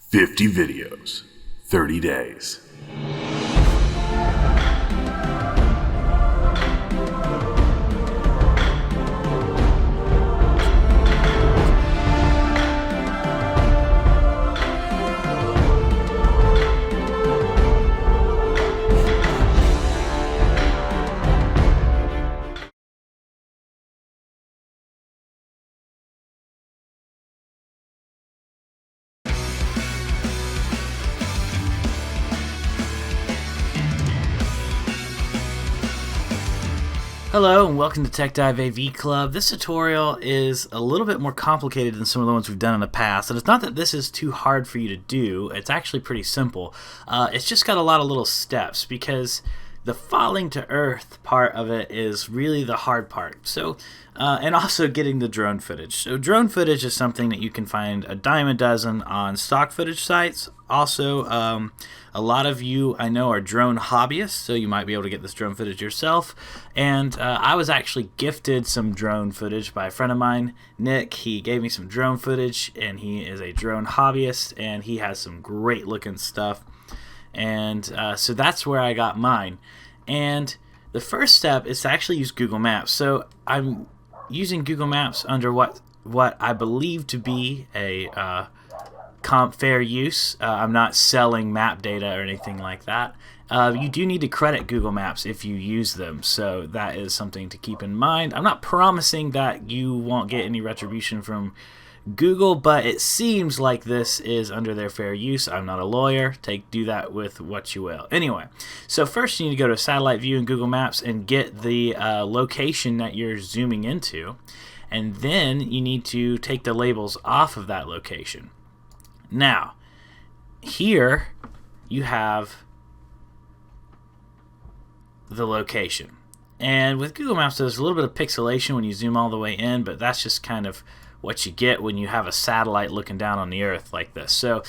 50 videos, 30 days. Hello and welcome to Tech Dive AV Club. This tutorial is a little bit more complicated than some of the ones we've done in the past, and it's not that this is too hard for you to do. It's actually pretty simple. It's just got a lot of little steps because the falling to earth part of it is really the hard part. So, and also getting the drone footage. So drone footage is something that you can find a dime a dozen on stock footage sites. Also, a lot of you I know are drone hobbyists, so you might be able to get this drone footage yourself. And I was actually gifted some drone footage by a friend of mine, Nick. He gave me some drone footage, and he is a drone hobbyist, and he has some great looking stuff. And so that's where I got mine. And the first step is to actually use Google Maps. So I'm using Google Maps under what I believe to be a fair use. I'm not selling map data or anything like that. You do need to credit Google Maps if you use them, so that is something to keep in mind. I'm not promising that you won't get any retribution from Google, but it seems like this is under their fair use. I'm not a lawyer. Do that with what you will. Anyway, so first you need to go to satellite view in Google Maps and get the location that you're zooming into, and then you need to take the labels off of that location. Now, here you have the location. And with Google Maps, there's a little bit of pixelation when you zoom all the way in, but that's just kind of what you get when you have a satellite looking down on the earth like this. So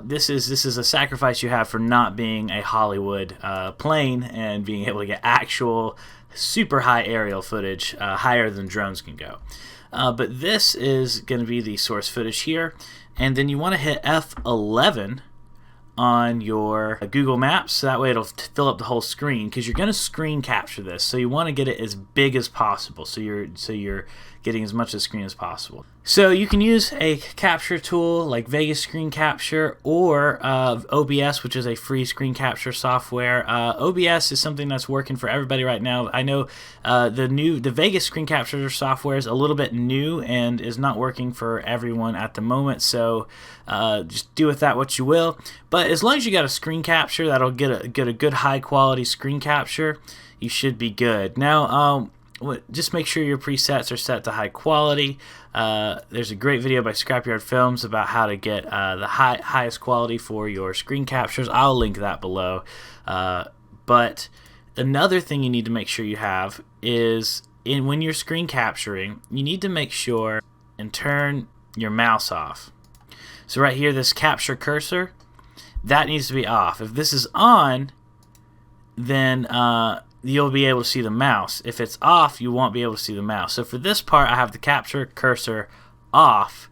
this is a sacrifice you have for not being a Hollywood plane and being able to get actual super high aerial footage, higher than drones can go. But this is going to be the source footage here. And then you want to hit F11 on your Google Maps, so that way it'll fill up the whole screen, because you're going to screen capture this, so you want to get it as big as possible, so you're getting as much of the screen as possible. So you can use a capture tool like Vegas Screen Capture or OBS, which is a free screen capture software. OBS is something that's working for everybody right now. I know the Vegas Screen Capture software is a little bit new and is not working for everyone at the moment, so just do with that what you will. But as long as you got a screen capture that'll get a good high quality screen capture, you should be good. Now, just make sure your presets are set to high quality. There's a great video by Scrapyard Films about how to get the highest quality for your screen captures. I'll link that below. But another thing you need to make sure you have is when you're screen capturing, you need to make sure and turn your mouse off. So right here, this capture cursor, that needs to be off. If this is on, then you'll be able to see the mouse. If it's off, you won't be able to see the mouse. So for this part, I have the capture cursor off,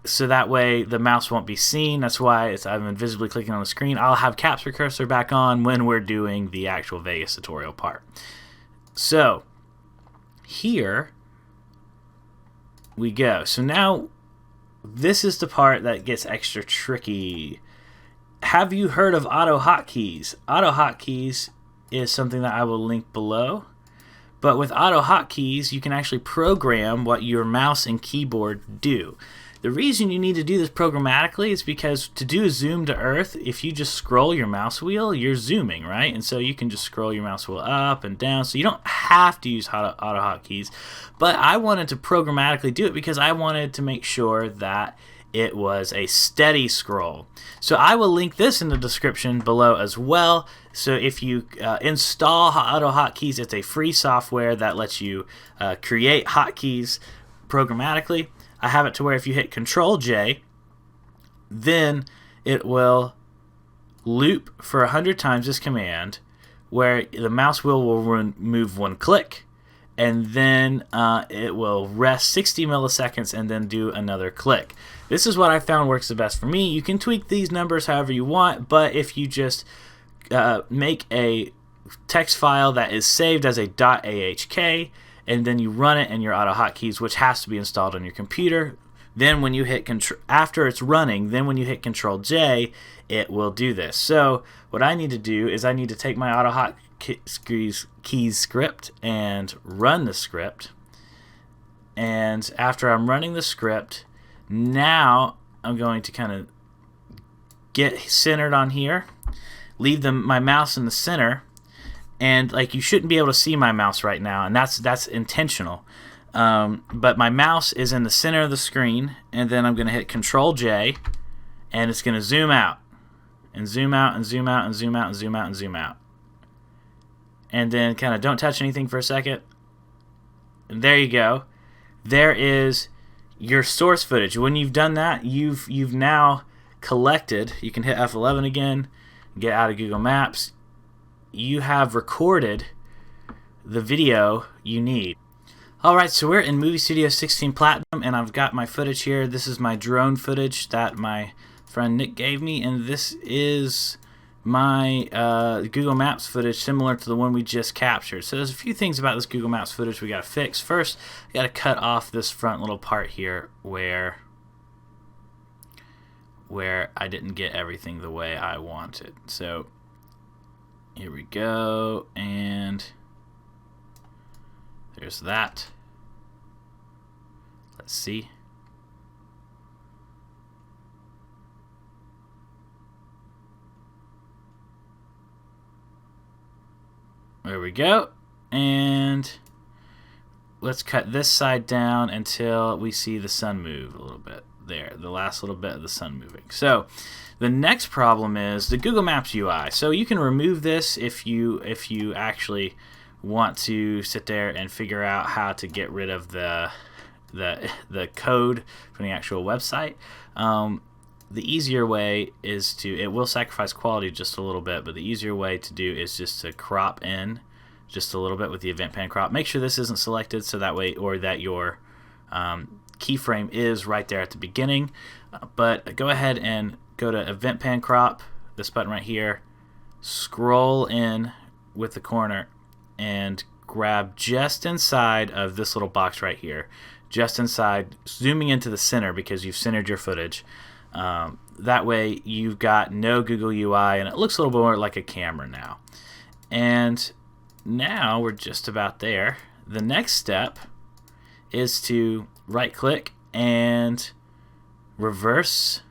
so that way the mouse won't be seen. That's why I'm invisibly clicking on the screen. I'll have capture cursor back on when we're doing the actual Vegas tutorial part. So here we go. So now this is the part that gets extra tricky. Have you heard of auto hotkeys? Auto hotkeys is something that I will link below. But with auto hotkeys, you can actually program what your mouse and keyboard do. The reason you need to do this programmatically is because to do a zoom to earth, if you just scroll your mouse wheel, you're zooming, right? And so you can just scroll your mouse wheel up and down, so you don't have to use auto hotkeys. But I wanted to programmatically do it because I wanted to make sure that it was a steady scroll. So I will link this in the description below as well. So if you install auto hotkeys, it's a free software that lets you create hotkeys programmatically. I have it to where if you hit Control J, then it will loop for 100 times this command, where the mouse wheel will move one click, and then it will rest 60 milliseconds and then do another click. This is what I found works the best for me. You can tweak these numbers however you want, but if you just make a text file that is saved as a .ahk, and then you run it in your auto hotkeys, which has to be installed on your computer, then when you hit after it's running, then when you hit Control J, it will do this. So what I need to do is I need to take my auto hotkeys script and run the script. And after I'm running the script, now I'm going to kind of get centered on here, leave my mouse in the center, and like you shouldn't be able to see my mouse right now, and that's intentional. But my mouse is in the center of the screen, and then I'm going to hit Control J, and it's going to zoom out, and zoom out, and zoom out, and zoom out, and zoom out, and zoom out. And then kind of don't touch anything for a second. And there you go. There is your source footage. When you've done that, you've now collected. You can hit F11 again, get out of Google Maps. You have recorded the video you need. Alright, so we're in Movie Studio 16 Platinum, and I've got my footage here. This is my drone footage that my friend Nick gave me, and this is my Google Maps footage similar to the one we just captured. So there's a few things about this Google Maps footage we got to fix. First, I got to cut off this front little part here where I didn't get everything the way I wanted. So here we go, and there's that. Let's see. There we go. And let's cut this side down until we see the sun move a little bit. There, the last little bit of the sun moving. So the next problem is the Google Maps UI. So you can remove this if you actually want to sit there and figure out how to get rid of the code from the actual website. The easier way is it will sacrifice quality just a little bit, but the easier way to do is just to crop in just a little bit with the event pan crop. Make sure this isn't selected so that way, or that your keyframe is right there at the beginning. But go ahead and go to event pan crop, this button right here, scroll in with the corner, and grab just inside of this little box right here, just inside, zooming into the center because you've centered your footage. That way you've got no Google UI, and it looks a little more like a camera now. And now we're just about there. The next step is to right click and reverse.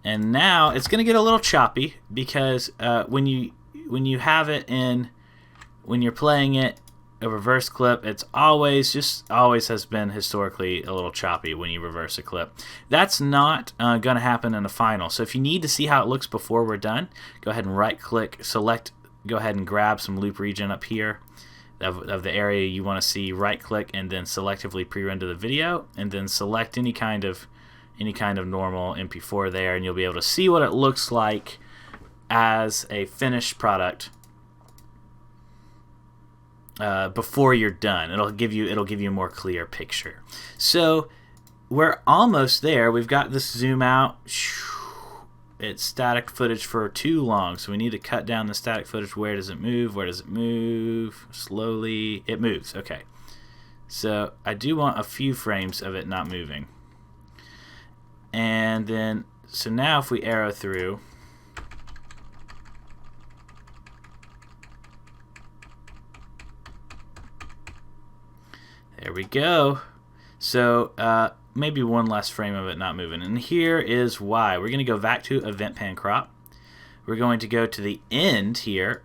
And now it's going to get a little choppy because when you have it in, when you're playing it, a reverse clip, it's always has been historically a little choppy when you reverse a clip. That's not going to happen in the final. So if you need to see how it looks before we're done, go ahead and right click, select, go ahead and grab some loop region up here of the area you want to see, right click, and then selectively pre-render the video, and then select any kind of normal MP4 there, and you'll be able to see what it looks like as a finished product before you're done. It'll give you a more clear picture. So we're almost there. We've got this zoom out. It's static footage for too long, so we need to cut down the static footage. Where does it move? Where does it move? Slowly. It moves. Okay. So I do want a few frames of it not moving. And then, so now if we arrow through, there we go. So maybe one less frame of it not moving. And here is why. We're going to go back to event pan crop. We're going to go to the end here,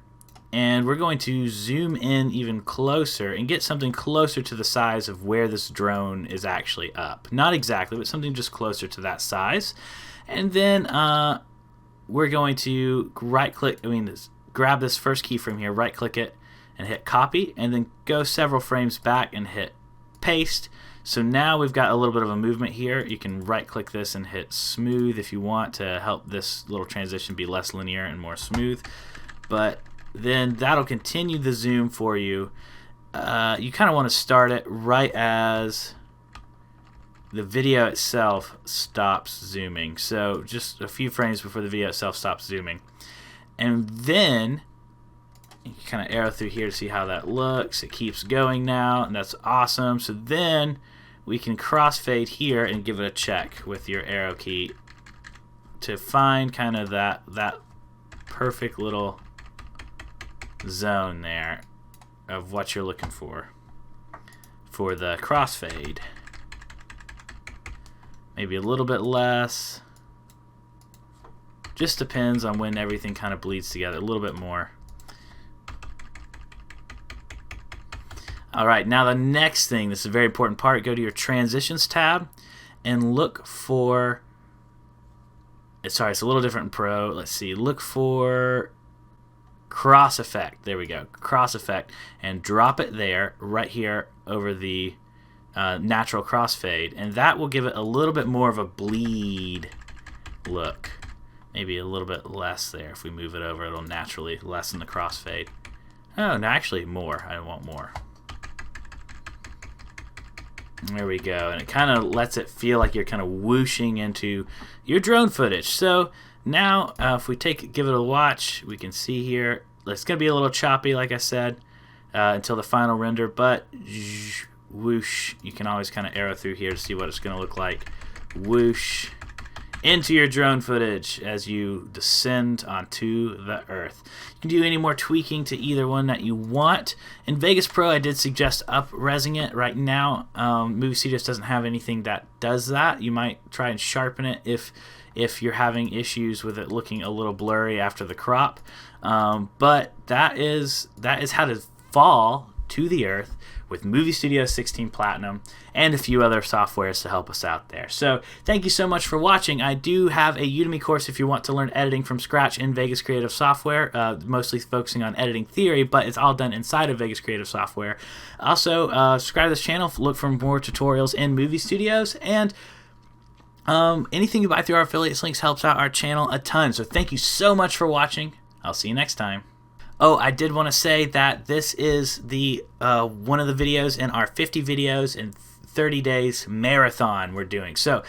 and we're going to zoom in even closer and get something closer to the size of where this drone is actually up. Not exactly, but something just closer to that size. And then we're going to grab this first keyframe here, right click it, and hit copy, and then go several frames back and hit paste. So now we've got a little bit of a movement here. You can right click this and hit smooth if you want to help this little transition be less linear and more smooth. But then that'll continue the zoom for you. you kind of want to start it right as the video itself stops zooming. So just a few frames before the video itself stops zooming. And then you kind of arrow through here to see how that looks. It keeps going now, and that's awesome. So then we can crossfade here and give it a check with your arrow key to find kind of that perfect little zone there of what you're looking for the crossfade. Maybe a little bit less. Just depends on when everything kind of bleeds together. A little bit more. Alright, now the next thing, this is a very important part, go to your Transitions tab and look for, sorry, it's a little different in Pro. Let's see, look for Cross Effect. There we go, Cross Effect, and drop it there, right here over the natural crossfade, and that will give it a little bit more of a bleed look. Maybe a little bit less there. If we move it over, it'll naturally lessen the crossfade. Oh, no, actually more. I want more. There we go, and it kind of lets it feel like you're kind of whooshing into your drone footage. So now if we give it a watch, we can see here it's going to be a little choppy, like I said, until the final render, but whoosh, you can always kind of arrow through here to see what it's going to look like. Whoosh into your drone footage as you descend onto the earth. You can do any more tweaking to either one that you want. In Vegas Pro, I did suggest up-resing it. Right now, Movie Studios doesn't have anything that does that. You might try and sharpen it if you're having issues with it looking a little blurry after the crop. But that is how to fall to the earth with Movie Studio 16 Platinum and a few other softwares to help us out there. So thank you so much for watching. I do have a Udemy course if you want to learn editing from scratch in Vegas Creative Software, mostly focusing on editing theory, but it's all done inside of Vegas Creative Software. Also, subscribe to this channel, look for more tutorials in Movie Studios, and anything you buy through our affiliates links helps out our channel a ton. So thank you so much for watching. I'll see you next time. Oh, I did want to say that this is the one of the videos in our 50 videos in 30 days marathon we're doing. So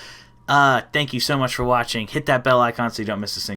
thank you so much for watching. Hit that bell icon so you don't miss a single